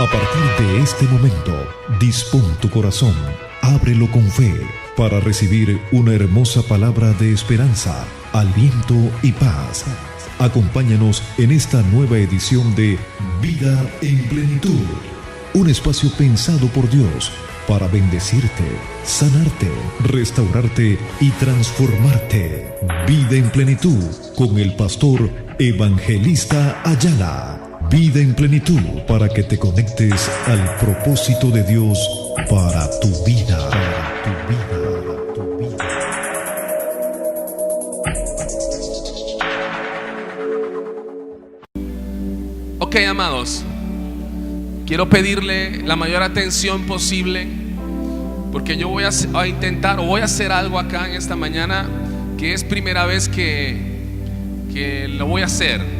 A partir de este momento, dispón tu corazón, ábrelo con fe para recibir una hermosa palabra de esperanza, aliento y paz. Acompáñanos en esta nueva edición de Vida en Plenitud, un espacio pensado por Dios para bendecirte, sanarte, restaurarte y transformarte. Vida en Plenitud con el pastor Evangelista Ayala. Vida en Plenitud para que te conectes al propósito de Dios para tu vida. Para tu vida, para tu vida. Ok, amados, quiero pedirle la mayor atención posible, porque yo voy a intentar o voy a hacer algo acá en esta mañana que es primera vez que lo voy a hacer.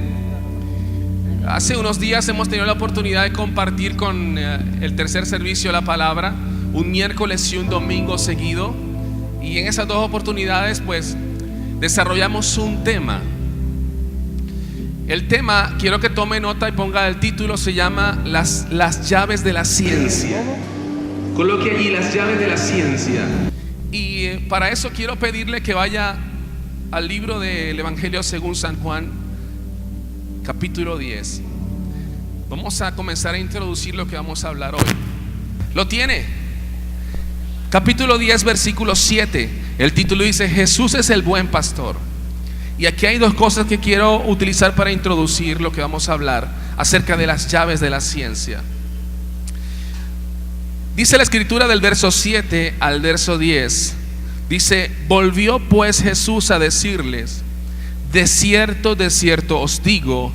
Hace unos días hemos tenido la oportunidad de compartir con el tercer servicio de la palabra, un miércoles y un domingo seguido, y en esas dos oportunidades pues desarrollamos un tema. El tema, quiero que tome nota y ponga el título, se llama las llaves de la ciencia. Coloque allí las llaves de la ciencia. Y para eso quiero pedirle que vaya al libro del Evangelio según San Juan, capítulo 10. Vamos a comenzar a introducir lo que vamos a hablar hoy. ¿Lo tiene? Capítulo 10, versículo 7. El título dice: Jesús es el buen pastor. Y aquí hay dos cosas que quiero utilizar para introducir lo que vamos a hablar acerca de las llaves de la ciencia. Dice la escritura del verso 7 al verso 10. Dice: volvió pues Jesús a decirles: de cierto os digo,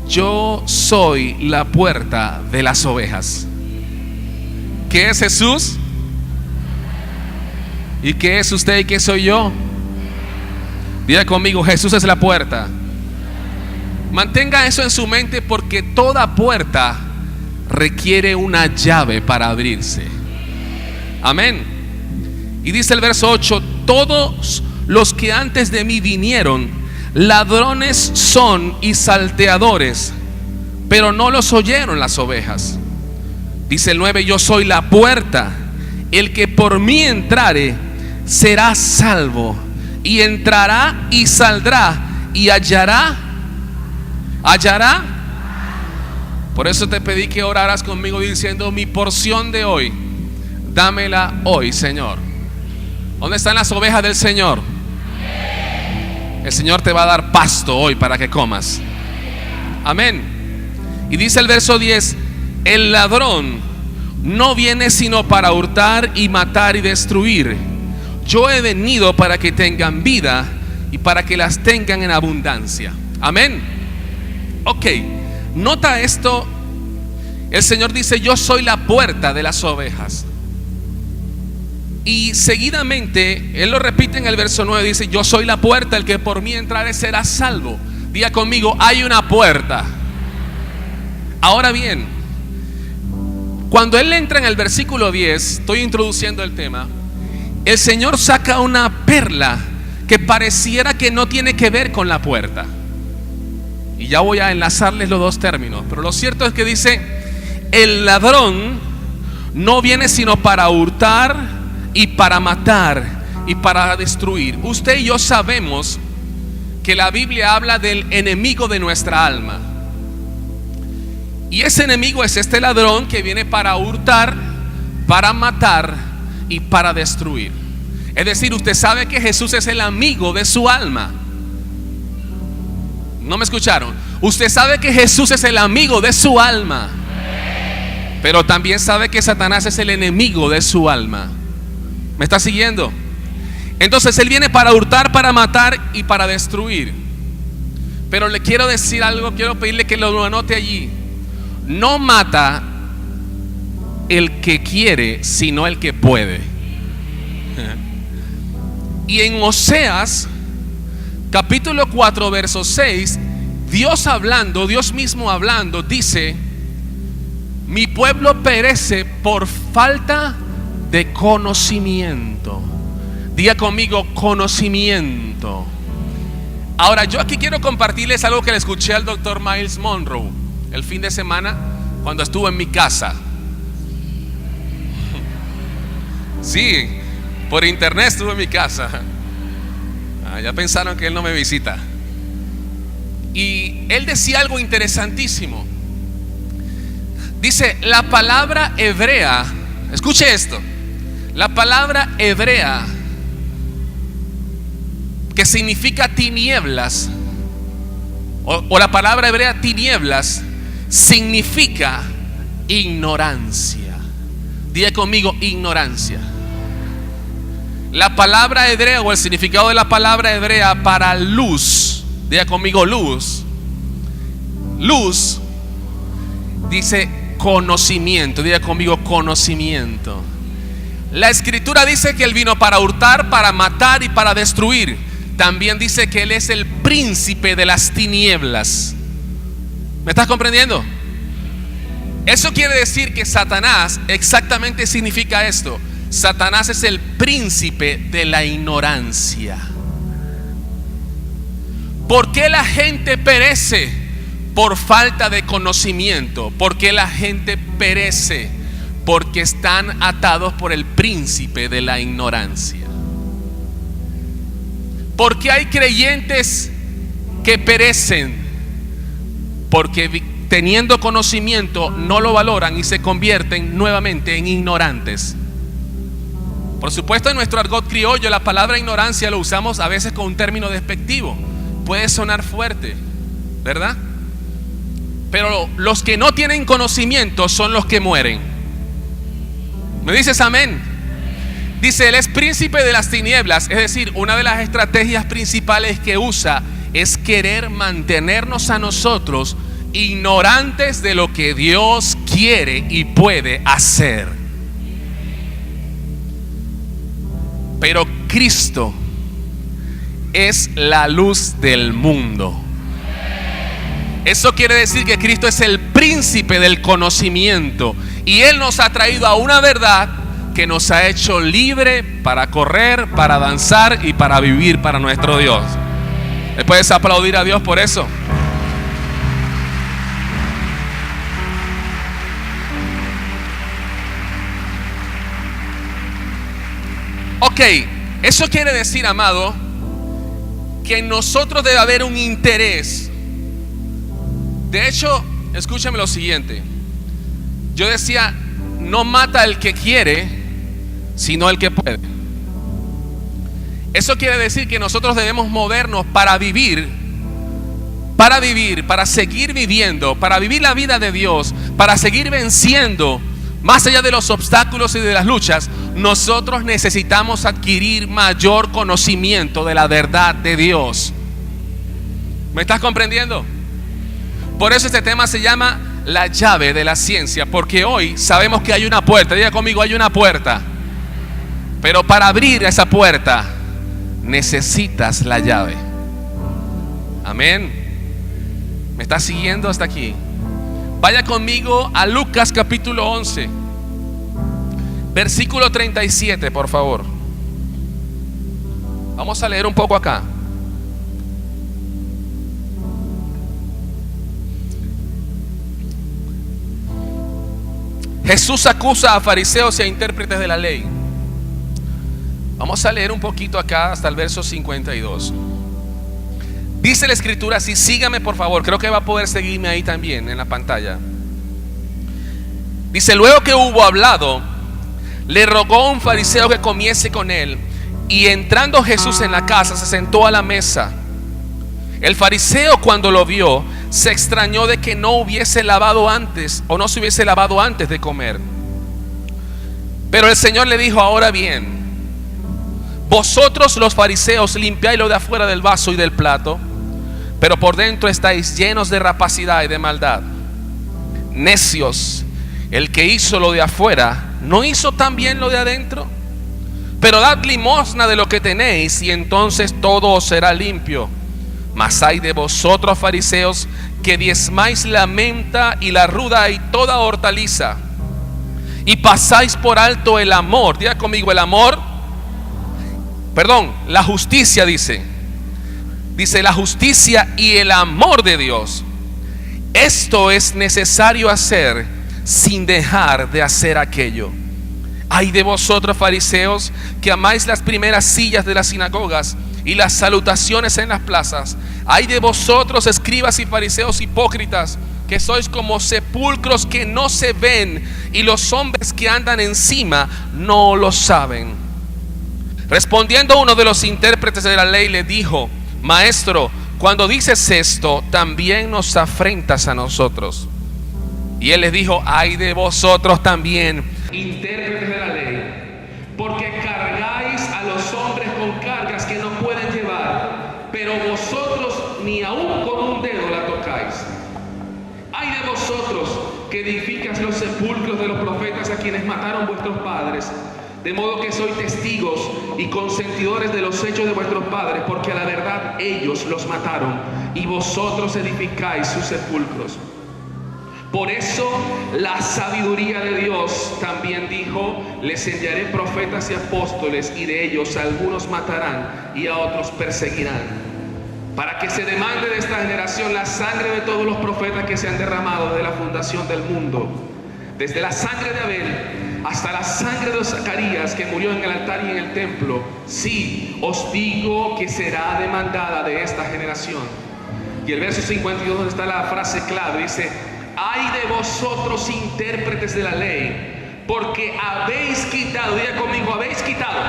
yo soy la puerta de las ovejas. ¿Qué es Jesús? ¿Y qué es usted y qué soy yo? Diga conmigo: Jesús es la puerta. Mantenga eso en su mente, porque toda puerta requiere una llave para abrirse. Amén. Y dice el verso 8: todos los que antes de mí vinieron ladrones son y salteadores, pero no los oyeron las ovejas. Dice el 9: yo soy la puerta, el que por mí entrare será salvo, y entrará y saldrá y hallará. Por eso te pedí que oraras conmigo diciendo: mi porción de hoy, dámela hoy, Señor. ¿Dónde están las ovejas del Señor? El Señor te va a dar pasto hoy para que comas. Amén. Y dice el verso 10: el ladrón no viene sino para hurtar y matar y destruir. Yo he venido para que tengan vida y para que las tengan en abundancia. Amén. Ok, nota esto. El Señor dice: yo soy la puerta de las ovejas. Y seguidamente Él lo repite en el verso 9. Dice: yo soy la puerta, el que por mí entrare será salvo. Diga conmigo: hay una puerta. Ahora bien, cuando Él entra en el versículo 10, estoy introduciendo el tema, el Señor saca una perla que pareciera que no tiene que ver con la puerta. Y ya voy a enlazarles los dos términos, pero lo cierto es que dice: el ladrón no viene sino para hurtar y para matar y para destruir. Usted y yo sabemos que la Biblia habla del enemigo de nuestra alma. Y ese enemigo es este ladrón que viene para hurtar, para matar y para destruir. Es decir, usted sabe que Jesús es el amigo de su alma. ¿No me escucharon? Usted sabe que Jesús es el amigo de su alma, pero también sabe que Satanás es el enemigo de su alma. ¿Me está siguiendo? Entonces Él viene para hurtar, para matar y para destruir. Pero le quiero decir algo, quiero pedirle que lo anote allí. No mata el que quiere, sino el que puede. Y en Oseas capítulo 4 verso 6, Dios hablando, Dios mismo hablando, dice: mi pueblo perece por falta de conocimiento. Diga conmigo: conocimiento. Ahora, yo aquí quiero compartirles algo que le escuché al doctor Myles Monroe el fin de semana cuando estuvo en mi casa. Sí, por internet estuvo en mi casa. Ya pensaron que él no me visita. Y él decía algo interesantísimo. Dice, la palabra hebrea, escuche esto, la palabra hebrea, que significa tinieblas, o la palabra hebrea tinieblas, significa ignorancia. Diga conmigo, ignorancia. La palabra hebrea, o el significado de la palabra hebrea para luz, diga conmigo luz. Luz dice conocimiento, diga conmigo conocimiento. La escritura dice que él vino para hurtar, para matar y para destruir. También dice que él es el príncipe de las tinieblas. ¿Me estás comprendiendo? Eso quiere decir que Satanás exactamente significa esto. Satanás es el príncipe de la ignorancia. ¿Por qué la gente perece? Por falta de conocimiento. ¿Por qué la gente perece? Porque están atados por el príncipe de la ignorancia. ¿Por qué hay creyentes que perecen? Porque teniendo conocimiento no lo valoran y se convierten nuevamente en ignorantes. Por supuesto, en nuestro argot criollo la palabra ignorancia lo usamos a veces con un término despectivo. Puede sonar fuerte, ¿verdad? Pero los que no tienen conocimiento son los que mueren. ¿Me dices amén? Dice, él es príncipe de las tinieblas. Es decir, una de las estrategias principales que usa es querer mantenernos a nosotros ignorantes de lo que Dios quiere y puede hacer. Pero Cristo es la luz del mundo. Eso quiere decir que Cristo es el príncipe del conocimiento y Él nos ha traído a una verdad que nos ha hecho libre para correr, para danzar y para vivir para nuestro Dios. ¿Le puedes aplaudir a Dios por eso? Ok, eso quiere decir, amado, que en nosotros debe haber un interés. De hecho, escúchame lo siguiente. Yo decía, no mata el que quiere, sino el que puede. Eso quiere decir que nosotros debemos movernos para vivir, para seguir viviendo, para vivir la vida de Dios, para seguir venciendo. Más allá de los obstáculos y de las luchas, nosotros necesitamos adquirir mayor conocimiento de la verdad de Dios. ¿Me estás comprendiendo? Por eso este tema se llama la llave de la ciencia, porque hoy sabemos que hay una puerta. Diga conmigo, hay una puerta. Pero para abrir esa puerta necesitas la llave. Amén. ¿Me estás siguiendo hasta aquí? Vaya conmigo a Lucas capítulo 11, versículo 37, por favor. Vamos a leer un poco acá. Jesús acusa a fariseos y a intérpretes de la ley. Vamos a leer un poquito acá hasta el verso 52. Dice la escritura así, sígame por favor, creo que va a poder seguirme ahí también en la pantalla. Dice, luego que hubo hablado, le rogó a un fariseo que comiese con él, y entrando Jesús en la casa se sentó a la mesa. El fariseo, cuando lo vio, se extrañó de que no hubiese lavado antes, o no se hubiese lavado antes de comer. Pero el Señor le dijo, ahora bien, vosotros los fariseos limpiáis lo de afuera del vaso y del plato, pero por dentro estáis llenos de rapacidad y de maldad. Necios, el que hizo lo de afuera, ¿no hizo también lo de adentro? Pero dad limosna de lo que tenéis, y entonces todo os será limpio. Mas hay de vosotros, fariseos, que diezmáis la menta y la ruda y toda hortaliza, y pasáis por alto el amor. Diga conmigo, el amor. Perdón, la justicia dice la justicia y el amor de Dios. Esto es necesario hacer sin dejar de hacer aquello. Ay de vosotros, fariseos, que amáis las primeras sillas de las sinagogas y las salutaciones en las plazas. Ay de vosotros, escribas y fariseos hipócritas, que sois como sepulcros que no se ven, y los hombres que andan encima no lo saben. Respondiendo uno de los intérpretes de la ley le dijo: Maestro, cuando dices esto, también nos afrentas a nosotros. Y él les dijo: ay de vosotros también, intérpretes de la ley, porque cargáis a los hombres con cargas que no pueden llevar, pero vosotros ni aun con un dedo la tocáis. Ay de vosotros, que edificas los sepulcros de los profetas a quienes mataron vuestros padres, de modo que sois testigos y consentidores de los hechos de vuestros padres, porque a la verdad ellos los mataron y vosotros edificáis sus sepulcros. Por eso la sabiduría de Dios también dijo: les enviaré profetas y apóstoles, y de ellos algunos matarán y a otros perseguirán, para que se demande de esta generación la sangre de todos los profetas que se han derramado desde la fundación del mundo, desde la sangre de Abel hasta la sangre de Zacarías, que murió en el altar y en el templo. Sí, os digo que será demandada de esta generación. Y el verso 52, donde está la frase clave, dice: ay de vosotros, intérpretes de la ley, porque habéis quitado, diga conmigo, habéis quitado,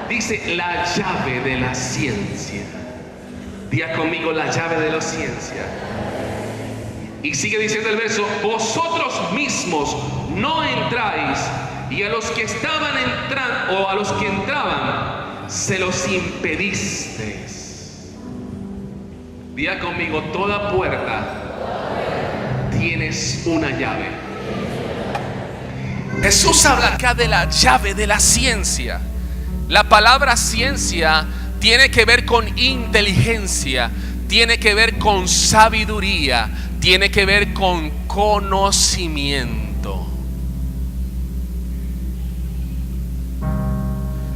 dice, la llave de la ciencia. Diga conmigo, la llave de la ciencia. Y sigue diciendo el verso: vosotros mismos no entráis, y a los que estaban entrando, o a los que entraban, se los impedisteis. Diga conmigo, toda puerta tienes una llave. Jesús habla acá de la llave de la ciencia. La palabra ciencia tiene que ver con inteligencia, tiene que ver con sabiduría, tiene que ver con conocimiento.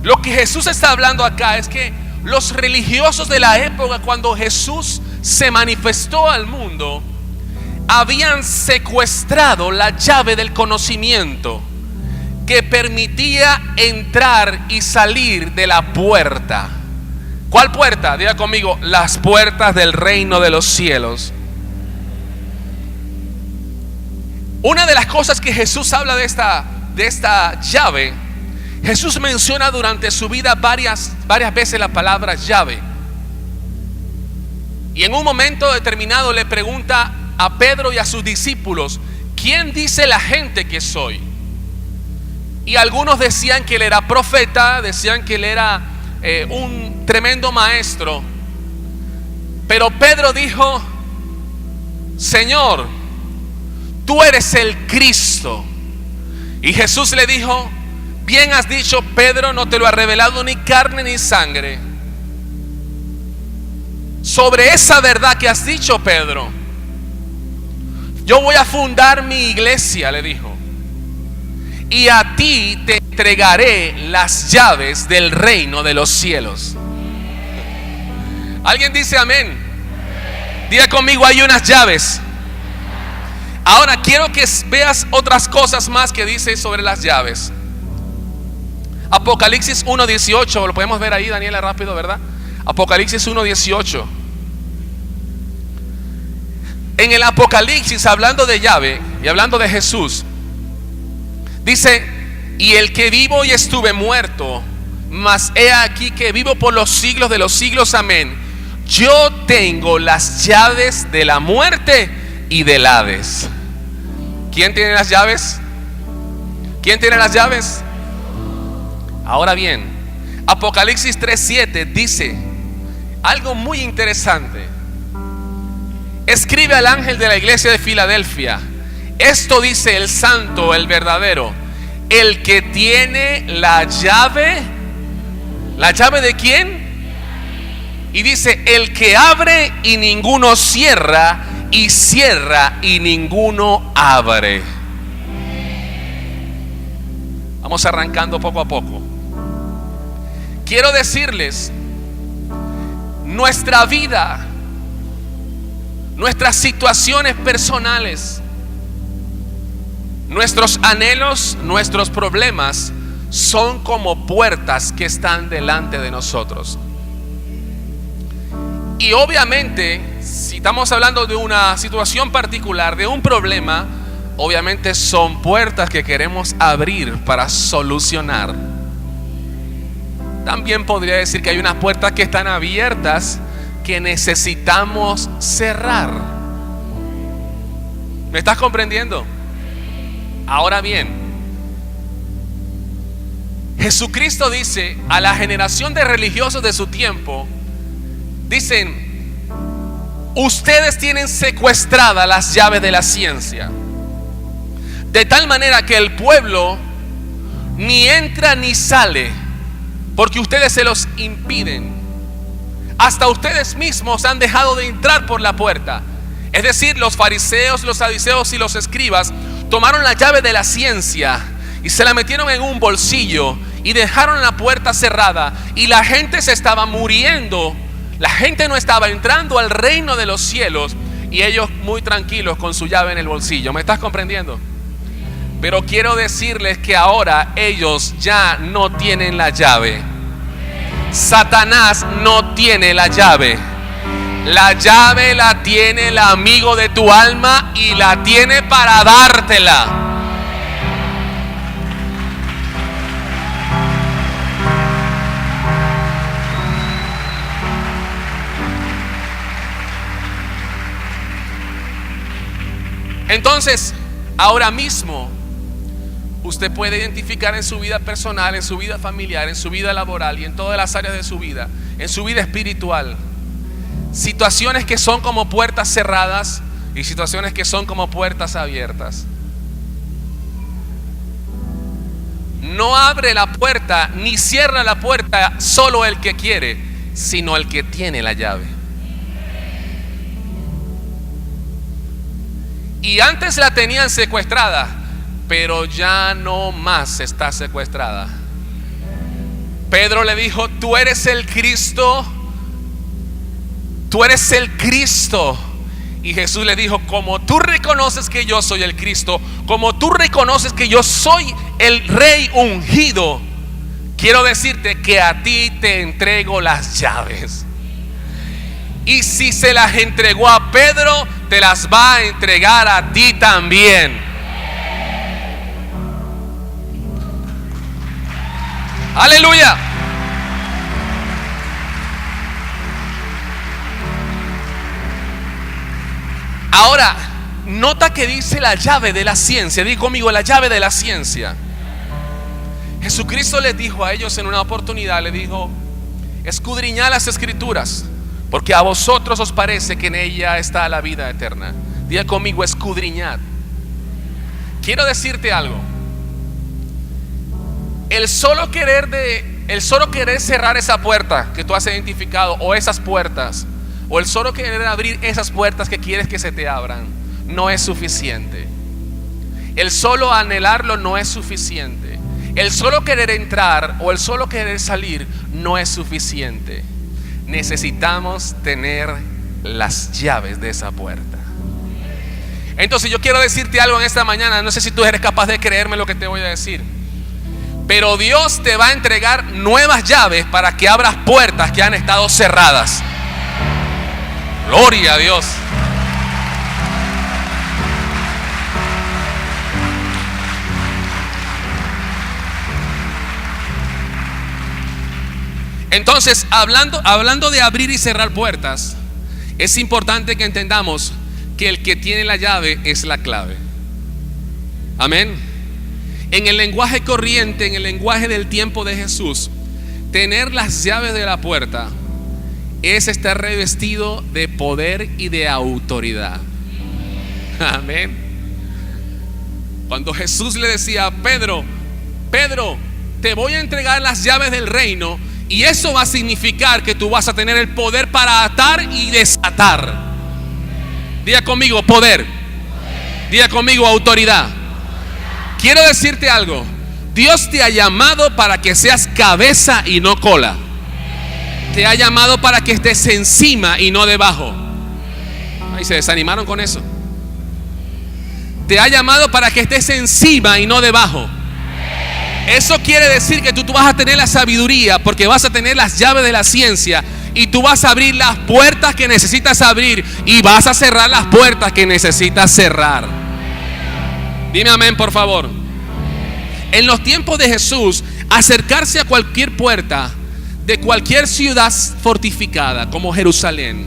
Lo que Jesús está hablando acá es que los religiosos de la época, cuando Jesús se manifestó al mundo, habían secuestrado la llave del conocimiento que permitía entrar y salir de la puerta. ¿Cuál puerta? Diga conmigo, las puertas del reino de los cielos. Una de las cosas que Jesús habla de esta llave, Jesús menciona durante su vida varias veces la palabra llave. Y en un momento determinado le pregunta a Pedro y a sus discípulos: ¿quién dice la gente que soy? Y algunos decían que él era profeta, decían que él era un tremendo maestro. Pero Pedro dijo: Señor, tú eres el Cristo. Y Jesús le dijo: bien has dicho, Pedro, no te lo ha revelado ni carne ni sangre. Sobre esa verdad que has dicho, Pedro, yo voy a fundar mi iglesia, le dijo, y a ti te entregaré las llaves del reino de los cielos. ¿Alguien dice amén? Diga conmigo, hay unas llaves. Ahora quiero que veas otras cosas más que dice sobre las llaves. Apocalipsis 1:18, lo podemos ver ahí, Daniela, rápido, ¿verdad? Apocalipsis 1:18. En el Apocalipsis, hablando de llave y hablando de Jesús, dice: y el que vivo y estuve muerto, mas he aquí que vivo por los siglos de los siglos, amén. Yo tengo las llaves de la muerte y del Hades. ¿Quién tiene las llaves? ¿Quién tiene las llaves? Ahora bien, Apocalipsis 3:7 dice algo muy interesante. Escribe al ángel de la iglesia de Filadelfia: esto dice el santo, el verdadero, el que tiene la llave. ¿La llave de quién? Y dice: el que abre y ninguno cierra, y cierra y ninguno abre. Vamos arrancando poco a poco. Quiero decirles, nuestra vida, nuestras situaciones personales, Nuestros anhelos, nuestros problemas son como puertas que están delante de nosotros. Y obviamente, si estamos hablando de una situación particular, de un problema, obviamente son puertas que queremos abrir para solucionar. También podría decir que hay unas puertas que están abiertas que necesitamos cerrar. ¿Me estás comprendiendo? Ahora bien, Jesucristo dice a la generación de religiosos de su tiempo, dicen: ustedes tienen secuestradas las llaves de la ciencia, de tal manera que el pueblo ni entra ni sale, porque ustedes se los impiden. Hasta ustedes mismos han dejado de entrar por la puerta. Es decir, los fariseos, los saduceos y los escribas tomaron la llave de la ciencia y se la metieron en un bolsillo y dejaron la puerta cerrada, y la gente se estaba muriendo. La gente no estaba entrando al reino de los cielos, y ellos muy tranquilos con su llave en el bolsillo. ¿Me estás comprendiendo? Pero quiero decirles que ahora ellos ya no tienen la llave. Satanás no tiene la llave. La llave la tiene el amigo de tu alma, y la tiene para dártela. Entonces, ahora mismo usted puede identificar en su vida personal, en su vida familiar, en su vida laboral y en todas las áreas de su vida, en su vida espiritual, situaciones que son como puertas cerradas y situaciones que son como puertas abiertas. No abre la puerta ni cierra la puerta solo el que quiere, sino el que tiene la llave. Y antes la tenían secuestrada, pero ya no más está secuestrada. Pedro le dijo: tú eres el Cristo. Tú eres el Cristo. Y Jesús le dijo: como tú reconoces que yo soy el Cristo, como tú reconoces que yo soy el Rey ungido, quiero decirte que a ti te entrego las llaves. Y si se las entregó a Pedro, te las va a entregar a ti también. Aleluya. Ahora, nota que dice la llave de la ciencia. Di conmigo: la llave de la ciencia. Jesucristo les dijo a ellos en una oportunidad, le dijo: escudriñad las escrituras, porque a vosotros os parece que en ella está la vida eterna. Diga conmigo: escudriñad. Quiero decirte algo. El solo querer cerrar esa puerta que tú has identificado, o esas puertas, o el solo querer abrir esas puertas que quieres que se te abran, no es suficiente. El solo anhelarlo no es suficiente. El solo querer entrar o el solo querer salir no es suficiente. Necesitamos tener las llaves de esa puerta. Entonces yo quiero decirte algo en esta mañana. No sé si tú eres capaz de creerme lo que te voy a decir, pero Dios te va a entregar nuevas llaves para que abras puertas que han estado cerradas. Gloria a Dios. Entonces, hablando de abrir y cerrar puertas, es importante que entendamos que el que tiene la llave es la clave. Amén. En el lenguaje corriente, en el lenguaje del tiempo de Jesús, tener las llaves de la puerta es estar revestido de poder y de autoridad. Amén. Cuando Jesús le decía a Pedro: Pedro, te voy a entregar las llaves del reino, y eso va a significar que tú vas a tener el poder para atar y desatar. Diga conmigo: poder. Diga conmigo: autoridad. Quiero decirte algo. Dios te ha llamado para que seas cabeza y no cola. Te ha llamado para que estés encima y no debajo. Ay, se desanimaron con eso. Te ha llamado para que estés encima y no debajo. Eso quiere decir que tú vas a tener la sabiduría, porque vas a tener las llaves de la ciencia, y tú vas a abrir las puertas que necesitas abrir y vas a cerrar las puertas que necesitas cerrar. Dime amén, por favor. En los tiempos de Jesús, acercarse a cualquier puerta de cualquier ciudad fortificada como Jerusalén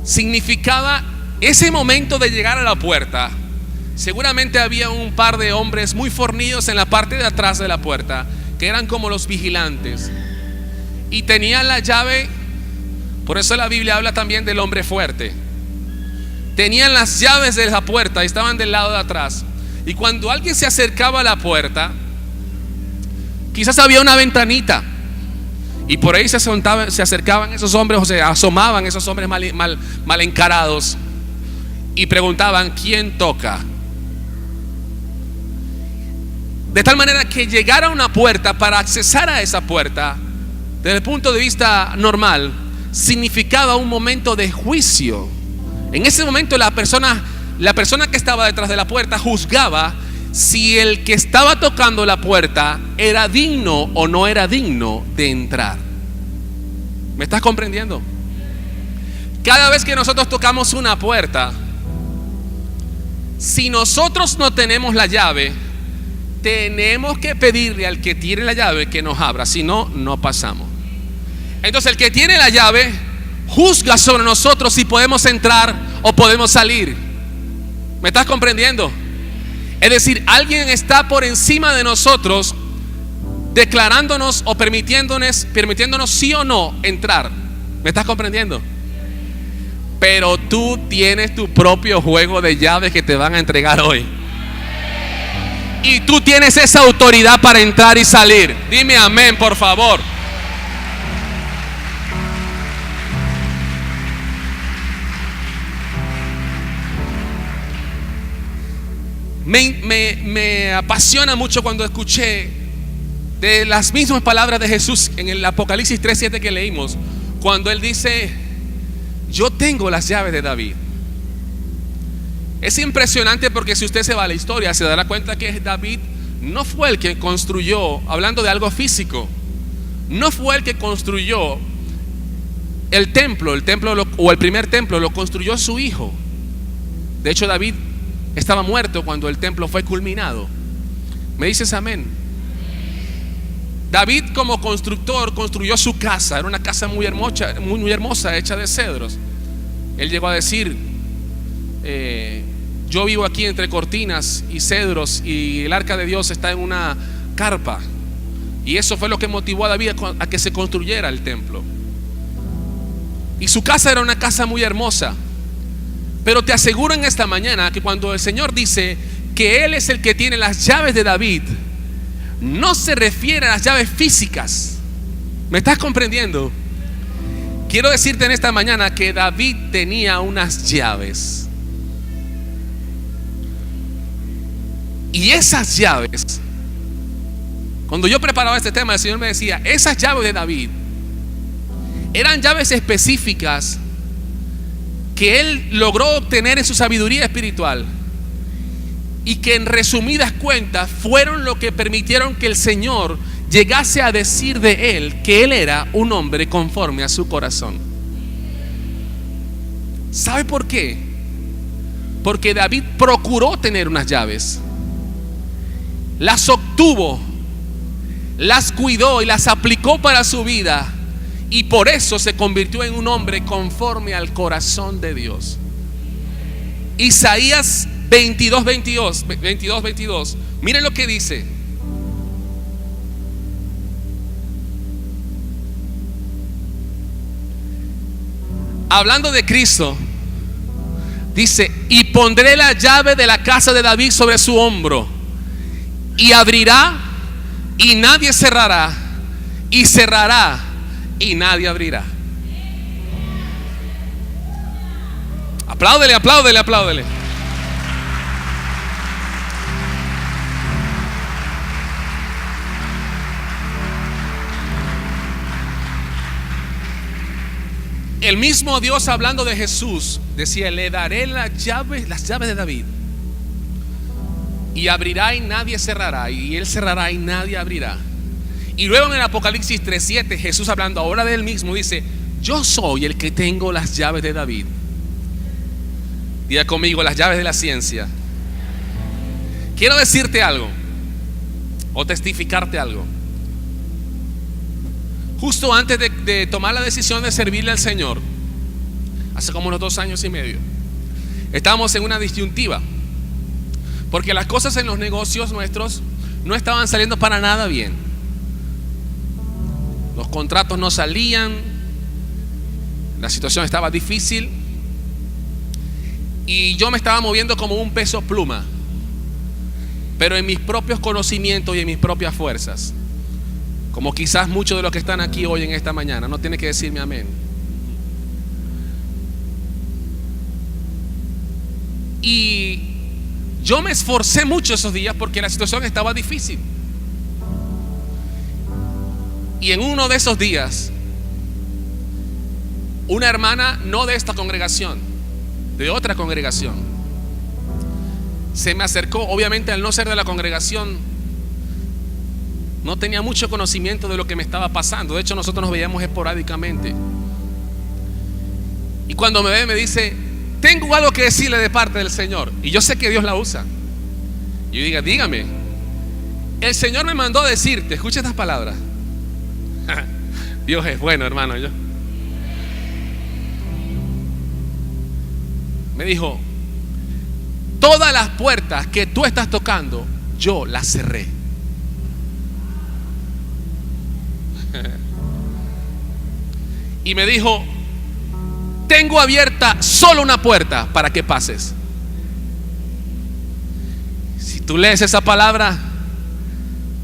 significaba ese momento de llegar a la puerta. Seguramente había un par de hombres muy fornidos en la parte de atrás de la puerta, que eran como los vigilantes, y tenían la llave. Por eso la Biblia habla también del hombre fuerte. Tenían las llaves de la puerta y estaban del lado de atrás. Y cuando alguien se acercaba a la puerta, quizás había una ventanita, y por ahí se acercaban esos hombres, o se asomaban esos hombres mal encarados, y preguntaban: ¿quién toca? De tal manera que llegar a una puerta, para accesar a esa puerta, desde el punto de vista normal, significaba un momento de juicio. En ese momento la persona que estaba detrás de la puerta juzgaba si el que estaba tocando la puerta era digno o no era digno de entrar. ¿Me estás comprendiendo? Cada vez que nosotros tocamos una puerta, si nosotros no tenemos la llave, tenemos que pedirle al que tiene la llave que nos abra, si no, no pasamos. Entonces el que tiene la llave juzga sobre nosotros si podemos entrar o podemos salir. ¿Me estás comprendiendo? Es decir, alguien está por encima de nosotros, declarándonos o permitiéndonos sí o no entrar. ¿Me estás comprendiendo? Pero tú tienes tu propio juego de llaves que te van a entregar hoy. Y tú tienes esa autoridad para entrar y salir. Dime amén, por favor. Me apasiona mucho cuando escuché de las mismas palabras de Jesús en el Apocalipsis 3:7 que leímos, cuando él dice: yo tengo las llaves de David. Es impresionante, porque si usted se va a la historia, se dará cuenta que David no fue el que construyó, hablando de algo físico, no fue el que construyó el templo o el primer templo, lo construyó su hijo. De hecho, David estaba muerto cuando el templo fue culminado. ¿Me dices amén? David, como constructor, construyó su casa. Era una casa muy hermosa, hecha de cedros. Él llegó a decir: yo vivo aquí entre cortinas y cedros, y el arca de Dios está en una carpa. Y eso fue lo que motivó a David a que se construyera el templo. Y su casa era una casa muy hermosa. Pero te aseguro en esta mañana que cuando el Señor dice que Él es el que tiene las llaves de David, no se refiere a las llaves físicas. ¿Me estás comprendiendo? Quiero decirte en esta mañana que David tenía unas llaves. Y esas llaves, cuando yo preparaba este tema, el Señor me decía: esas llaves de David eran llaves específicas que él logró obtener en su sabiduría espiritual, y que en resumidas cuentas fueron lo que permitieron que el Señor llegase a decir de él que él era un hombre conforme a su corazón. ¿Sabe por qué? Porque David procuró tener unas llaves, las obtuvo, las cuidó y las aplicó para su vida, y por eso se convirtió en un hombre conforme al corazón de Dios. Isaías 22:22. Miren lo que dice. Hablando de Cristo, dice: y pondré la llave de la casa de David sobre su hombro, y abrirá y nadie cerrará, y cerrará y nadie abrirá. Apláudele, apláudele, apláudele. El mismo Dios, hablando de Jesús, decía: le daré las llaves de David, y abrirá y nadie cerrará, y él cerrará y nadie abrirá. Y luego en el Apocalipsis 3:7, Jesús, hablando ahora de él mismo, dice: yo soy el que tengo las llaves de David. Diga conmigo: las llaves de la ciencia. Quiero decirte algo, o testificarte algo. Justo antes de tomar la decisión de servirle al Señor, hace como unos 2 años y medio, estábamos en una disyuntiva, porque las cosas en los negocios nuestros no estaban saliendo para nada bien. Los contratos no salían, la situación estaba difícil, y yo me estaba moviendo como un peso pluma, pero en mis propios conocimientos y en mis propias fuerzas, como quizás muchos de los que están aquí hoy en esta mañana. No tiene que decirme amén. Y yo me esforcé mucho esos días porque la situación estaba difícil. Y en uno de esos días, una hermana, no de esta congregación, de otra congregación, se me acercó. Obviamente, al no ser de la congregación, no tenía mucho conocimiento de lo que me estaba pasando. De hecho, nosotros nos veíamos esporádicamente. Y cuando me ve, me dice: tengo algo que decirle de parte del Señor. Y yo sé que Dios la usa. Y yo digo: dígame. El Señor me mandó a decirte, escucha estas palabras. Dios es bueno, hermano. Me dijo: todas las puertas que tú estás tocando, yo las cerré. Y me dijo: tengo abierta solo una puerta para que pases. Si tú lees esa palabra,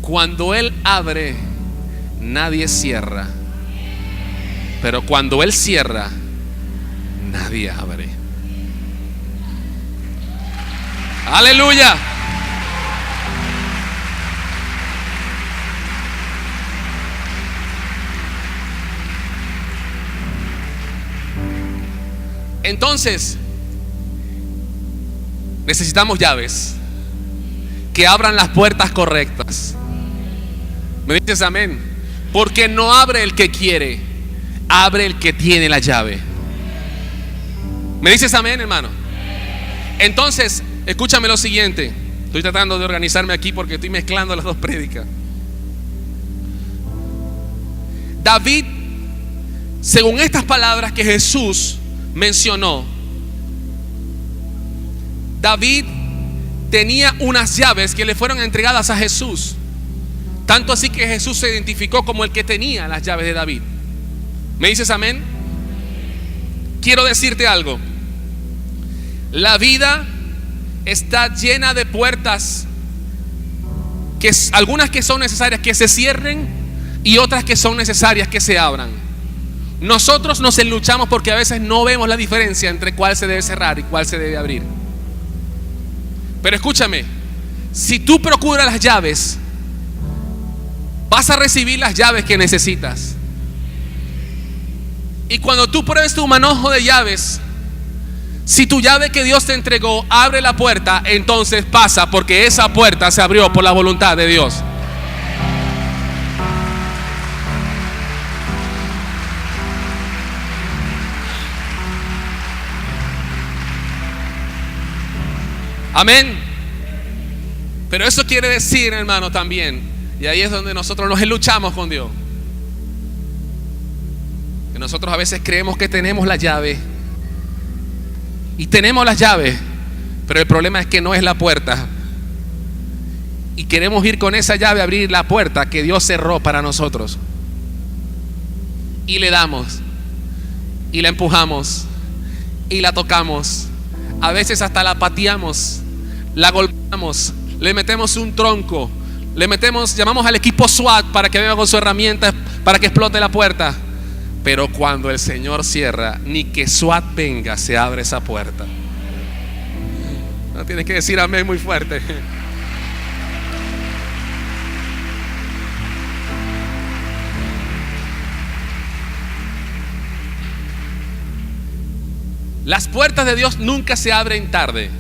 cuando Él abre, nadie cierra, pero cuando Él cierra, nadie abre. Aleluya. Entonces, necesitamos llaves que abran las puertas correctas. ¿Me dices amén? Porque no abre el que quiere, abre el que tiene la llave. ¿Me dices amén, hermano? Entonces, escúchame lo siguiente. Estoy tratando de organizarme aquí porque estoy mezclando las dos prédicas. David, según estas palabras que Jesús mencionó, David tenía unas llaves que le fueron entregadas a Jesús. Tanto así que Jesús se identificó como el que tenía las llaves de David. ¿Me dices amén? Quiero decirte algo. La vida está llena de puertas, que algunas que son necesarias que se cierren y otras que son necesarias que se abran. Nosotros nos enluchamos porque a veces no vemos la diferencia entre cuál se debe cerrar y cuál se debe abrir. Pero escúchame, si tú procuras las llaves, vas a recibir las llaves que necesitas. Y cuando tú pruebes tu manojo de llaves, si tu llave que Dios te entregó abre la puerta, entonces pasa, porque esa puerta se abrió por la voluntad de Dios. Amén. Pero eso quiere decir, hermano, también, y ahí es donde nosotros nos luchamos con Dios, que nosotros a veces creemos que tenemos la llave, y tenemos las llaves, pero el problema es que no es la puerta, y queremos ir con esa llave a abrir la puerta que Dios cerró para nosotros, y le damos, y la empujamos, y la tocamos, a veces hasta la pateamos, la golpeamos, le metemos un tronco, llamamos al equipo SWAT para que venga con su herramienta para que explote la puerta. Pero cuando el Señor cierra, ni que SWAT venga, se abre esa puerta. No tienes que decir amén muy fuerte. Las puertas de Dios nunca se abren tarde.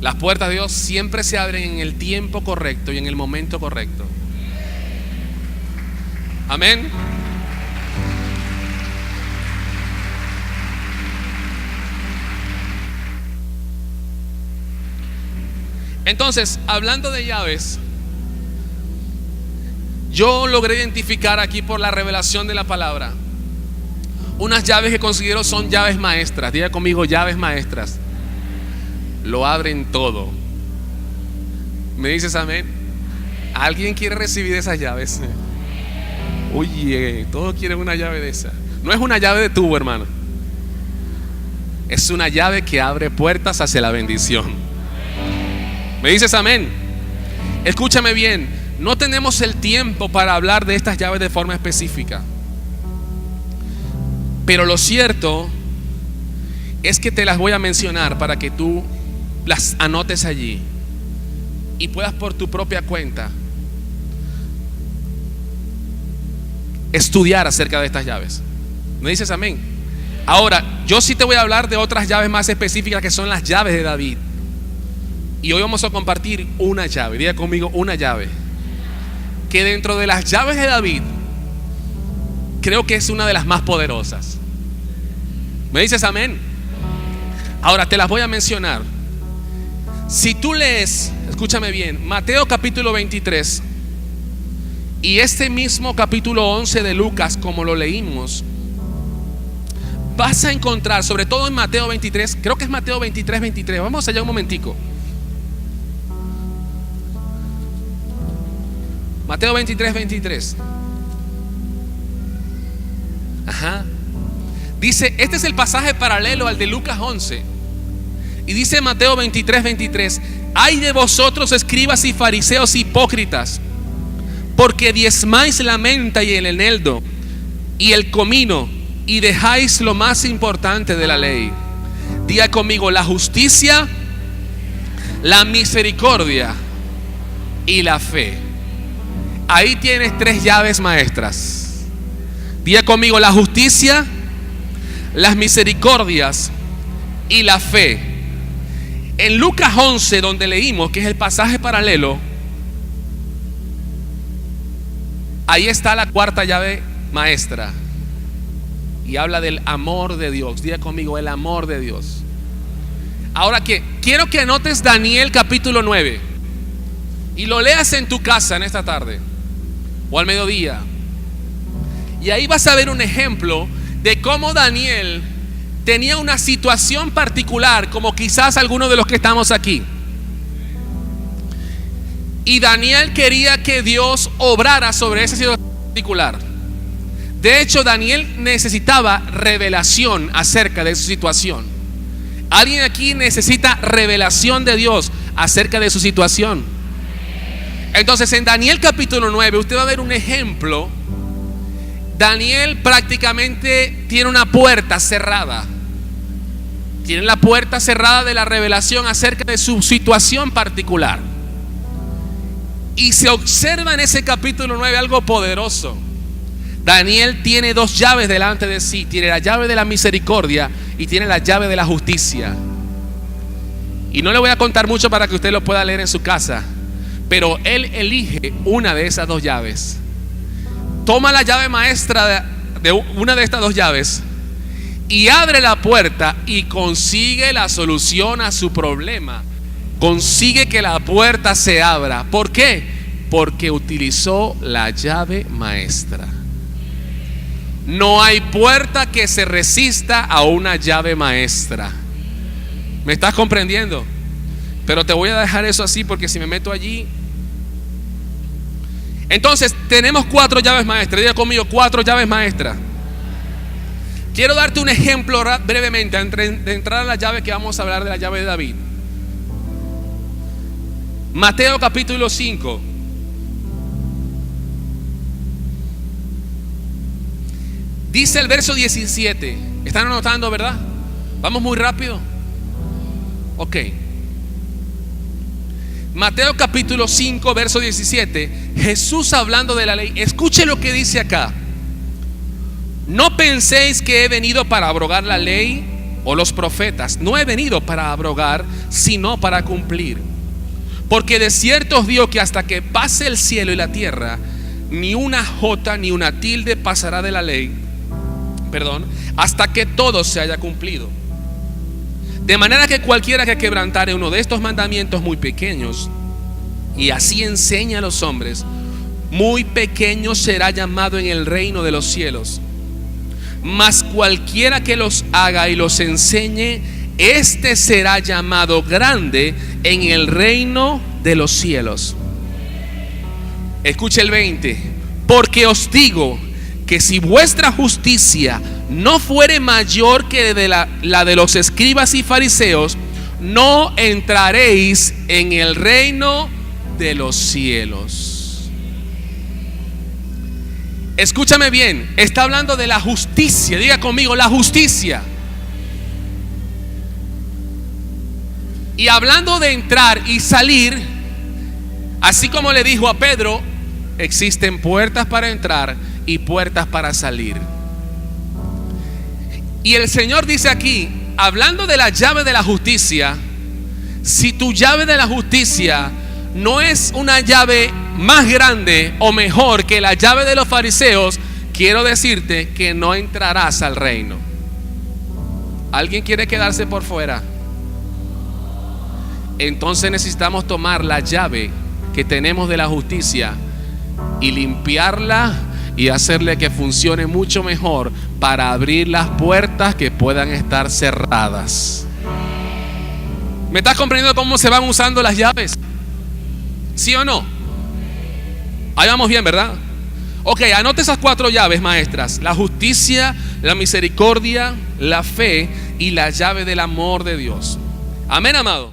Las puertas de Dios siempre se abren en el tiempo correcto y en el momento correcto. Amén. Entonces, hablando de llaves, yo logré identificar aquí por la revelación de la palabra unas llaves que considero son llaves maestras. Diga conmigo, llaves maestras. Lo abren todo. ¿Me dices amén? ¿Alguien quiere recibir esas llaves? Oye, todos quieren una llave de esa. No es una llave de tubo, hermano. Es una llave que abre puertas hacia la bendición. ¿Me dices amén? Escúchame bien. No tenemos el tiempo para hablar de estas llaves de forma específica. Pero lo cierto es que te las voy a mencionar para que tú las anotes allí y puedas por tu propia cuenta estudiar acerca de estas llaves. ¿Me dices amén? Ahora, yo sí te voy a hablar de otras llaves más específicas que son las llaves de David. Y hoy vamos a compartir una llave. Diga conmigo, una llave. Que dentro de las llaves de David, creo que es una de las más poderosas. ¿Me dices amén? Ahora te las voy a mencionar. Si tú lees, escúchame bien, Mateo capítulo 23 y este mismo capítulo 11 de Lucas, como lo leímos, vas a encontrar, sobre todo en Mateo 23, creo que es Mateo 23, 23. Vamos allá un momentico. Mateo 23, 23. Ajá. Dice, este es el pasaje paralelo al de Lucas 11. Y dice Mateo 23, 23: ay de vosotros, escribas y fariseos hipócritas, porque diezmáis la menta y el eneldo y el comino, y dejáis lo más importante de la ley. Diga conmigo, la justicia, la misericordia y la fe. Ahí tienes tres llaves maestras. Diga conmigo, la justicia, las misericordias y la fe. En Lucas 11, donde leímos, que es el pasaje paralelo, ahí está la cuarta llave maestra y habla del amor de Dios. Diga conmigo, el amor de Dios. Ahora que quiero que anotes Daniel capítulo 9 y lo leas en tu casa en esta tarde o al mediodía, y ahí vas a ver un ejemplo de cómo Daniel tenía una situación particular, como quizás algunos de los que estamos aquí. Y Daniel quería que Dios obrara sobre esa situación particular. De hecho, Daniel necesitaba revelación acerca de su situación. ¿Alguien aquí necesita revelación de Dios acerca de su situación? Entonces, en Daniel capítulo 9, usted va a ver un ejemplo. Daniel prácticamente tiene una puerta cerrada. Tiene la puerta cerrada de la revelación acerca de su situación particular. Y se observa en ese capítulo 9 algo poderoso. Daniel tiene dos llaves delante de sí. Tiene la llave de la misericordia y tiene la llave de la justicia. Y no le voy a contar mucho para que usted lo pueda leer en su casa, pero él elige una de esas dos llaves. Toma la llave maestra de una de estas dos llaves y abre la puerta y consigue la solución a su problema. Consigue que la puerta se abra. ¿Por qué? Porque utilizó la llave maestra. No hay puerta que se resista a una llave maestra. ¿Me estás comprendiendo? Pero te voy a dejar eso así, porque si me meto allí. Entonces tenemos cuatro llaves maestras. Diga conmigo, cuatro llaves maestras. Quiero darte un ejemplo brevemente de entrar a la llave que vamos a hablar, de la llave de David. Mateo capítulo 5. Dice el verso 17. ¿Están anotando, verdad? Vamos muy rápido. Ok. Mateo capítulo 5, verso 17. Jesús hablando de la ley. Escuche lo que dice acá. No penséis que he venido para abrogar la ley o los profetas. No he venido para abrogar, sino para cumplir. Porque de cierto os digo que hasta que pase el cielo y la tierra, ni una jota ni una tilde pasará de la ley, hasta que todo se haya cumplido. De manera que cualquiera que quebrantare uno de estos mandamientos muy pequeños, y así enseña a los hombres, muy pequeño será llamado en el reino de los cielos. Mas cualquiera que los haga y los enseñe, este será llamado grande en el reino de los cielos. Escuche el 20. Porque os digo que si vuestra justicia no fuere mayor que la de los escribas y fariseos, no entraréis en el reino de los cielos. Escúchame bien, está hablando de la justicia. Diga conmigo, la justicia. Y hablando de entrar y salir, así como le dijo a Pedro, existen puertas para entrar y puertas para salir. Y el Señor dice aquí, hablando de la llave de la justicia, si tu llave de la justicia no es una llave más grande o mejor que la llave de los fariseos, quiero decirte que no entrarás al reino. ¿Alguien quiere quedarse por fuera? Entonces necesitamos tomar la llave que tenemos de la justicia y limpiarla y hacerle que funcione mucho mejor para abrir las puertas que puedan estar cerradas. ¿Me estás comprendiendo cómo se van usando las llaves? ¿Sí o no? Ahí vamos bien, ¿verdad? Ok, anote esas 4 llaves maestras: la justicia, la misericordia, la fe y la llave del amor de Dios. Amén, amado.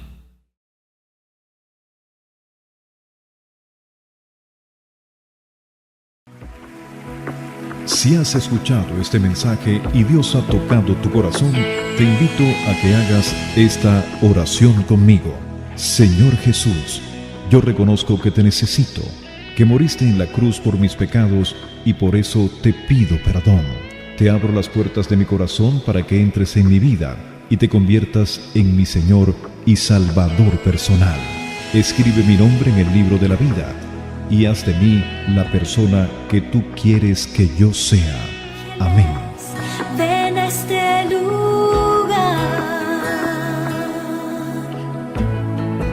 Si has escuchado este mensaje y Dios ha tocado tu corazón, te invito a que hagas esta oración conmigo. Señor Jesús, yo reconozco que te necesito, que moriste en la cruz por mis pecados y por eso te pido perdón. Te abro las puertas de mi corazón para que entres en mi vida y te conviertas en mi Señor y Salvador personal. Escribe mi nombre en el libro de la vida y haz de mí la persona que tú quieres que yo sea. Amén. Ven a este lugar.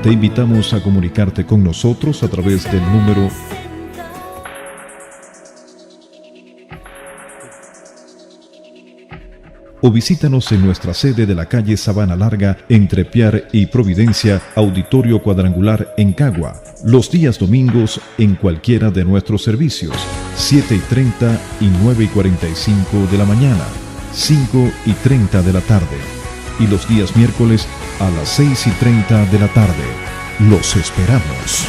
Te invitamos a comunicarte con nosotros a través del número o visítanos en nuestra sede de la calle Sabana Larga, entre Piar y Providencia, Auditorio Cuadrangular en Cagua. Los días domingos en cualquiera de nuestros servicios, 7:30 y 9:45 de la mañana, 5:30 de la tarde. Y los días miércoles a las 6:30 de la tarde. Los esperamos.